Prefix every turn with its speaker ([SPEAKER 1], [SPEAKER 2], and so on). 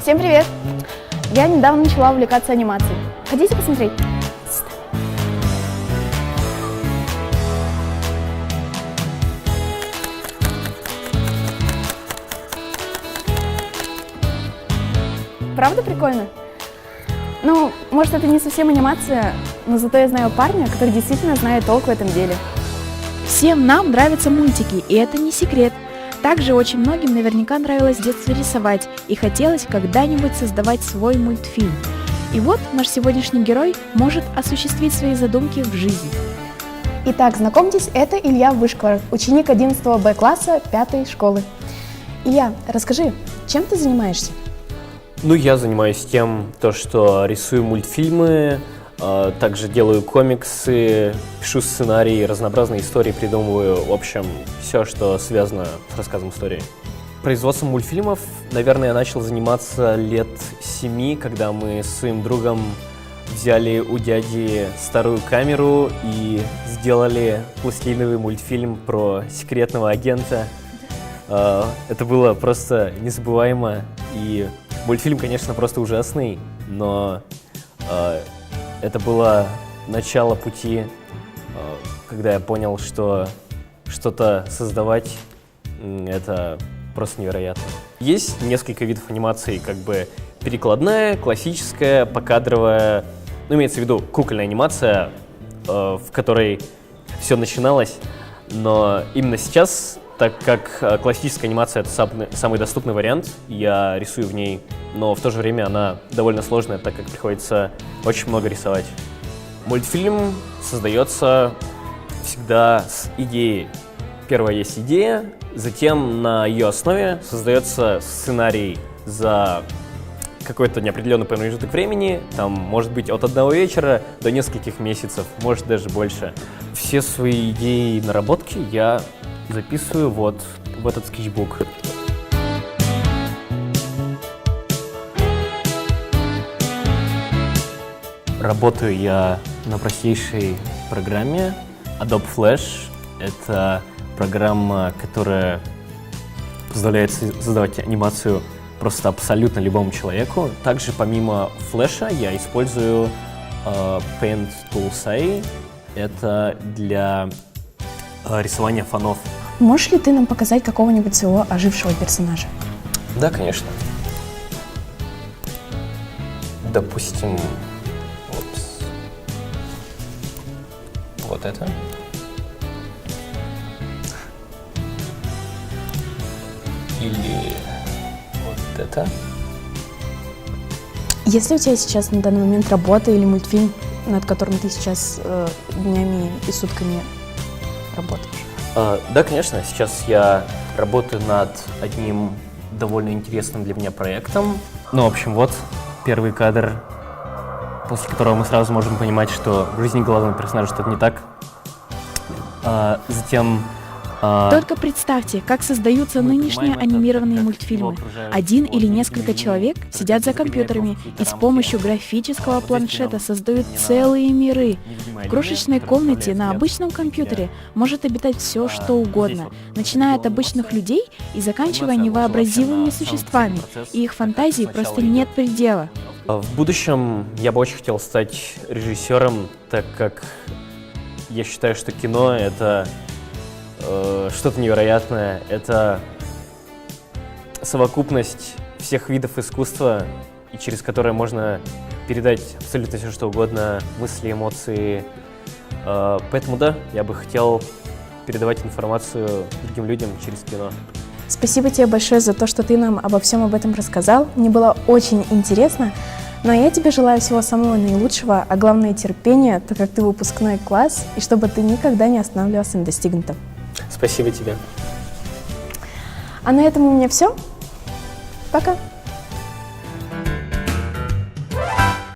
[SPEAKER 1] Всем привет! Я недавно начала увлекаться анимацией. Хотите посмотреть? Правда прикольно? Ну, может, это не совсем анимация, но зато я знаю парня, который действительно знает толк в этом деле.
[SPEAKER 2] Всем нам нравятся мультики, и это не секрет. Также очень многим наверняка нравилось в детстве рисовать, и хотелось когда-нибудь создавать свой мультфильм. И вот наш сегодняшний герой может осуществить свои задумки в жизни.
[SPEAKER 1] Итак, знакомьтесь, это Илья Вышкваров, ученик 11 Б-класса 5 школы. Илья, расскажи, чем ты занимаешься?
[SPEAKER 3] Ну, я занимаюсь тем, что рисую мультфильмы, также делаю комиксы, пишу сценарии, разнообразные истории придумываю, в общем, все, что связано с рассказом истории. Производством мультфильмов, наверное, я начал заниматься лет 7, когда мы с своим другом взяли у дяди старую камеру и сделали пластилиновый мультфильм про секретного агента. Это было просто незабываемо, и мультфильм, конечно, просто ужасный, но это было начало пути, когда я понял, что что-то создавать — это просто невероятно. Есть несколько видов анимации, как бы перекладная, классическая, покадровая, ну, имеется в виду кукольная анимация, в которой все начиналось, но именно сейчас, так как классическая анимация — это самый доступный вариант, я рисую в ней, но в то же время она довольно сложная, так как приходится очень много рисовать. Мультфильм создается всегда с идеей. Первая есть идея, затем на ее основе создается сценарий за какой-то неопределенный промежуток времени, там может быть от одного вечера до нескольких месяцев, может даже больше. Все свои идеи и наработки я записываю вот в этот скетчбук. Работаю я на простейшей программе Adobe Flash. Это программа, которая позволяет создавать анимацию просто абсолютно любому человеку. Также помимо флеша я использую Paint Toolsai. Это для рисования фонов.
[SPEAKER 1] Можешь ли ты нам показать какого-нибудь своего ожившего персонажа?
[SPEAKER 3] Да, конечно. Допустим, вот это. Или вот это.
[SPEAKER 1] Есть ли у тебя сейчас на данный момент работа или мультфильм, над которым ты сейчас днями и сутками работаешь?
[SPEAKER 3] Да, конечно. Сейчас я работаю над одним довольно интересным для меня проектом. Ну, в общем, вот первый кадр, после которого мы сразу можем понимать, что в жизни главного персонажа что-то не так. Затем...
[SPEAKER 2] Только представьте, как создаются нынешние анимированные мультфильмы. Один или несколько человек сидят за компьютерами и с помощью графического планшета создают целые миры. В крошечной комнате на обычном компьютере может обитать все, что угодно, начиная от обычных людей и заканчивая невообразимыми существами, и их фантазии просто нет предела.
[SPEAKER 3] В будущем я бы очень хотел стать режиссером, так как я считаю, что кино — это что-то невероятное. Это совокупность всех видов искусства, и через которое можно передать абсолютно все, что угодно, мысли, эмоции. Поэтому да, я бы хотел передавать информацию другим людям через кино.
[SPEAKER 1] Спасибо тебе большое за то, что ты нам обо всем об этом рассказал. Мне было очень интересно. Но я тебе желаю всего самого наилучшего, а главное терпения, так как ты выпускной класс, и чтобы ты никогда не останавливался на достигнутом.
[SPEAKER 3] Спасибо тебе.
[SPEAKER 1] А на этом у меня все. Пока.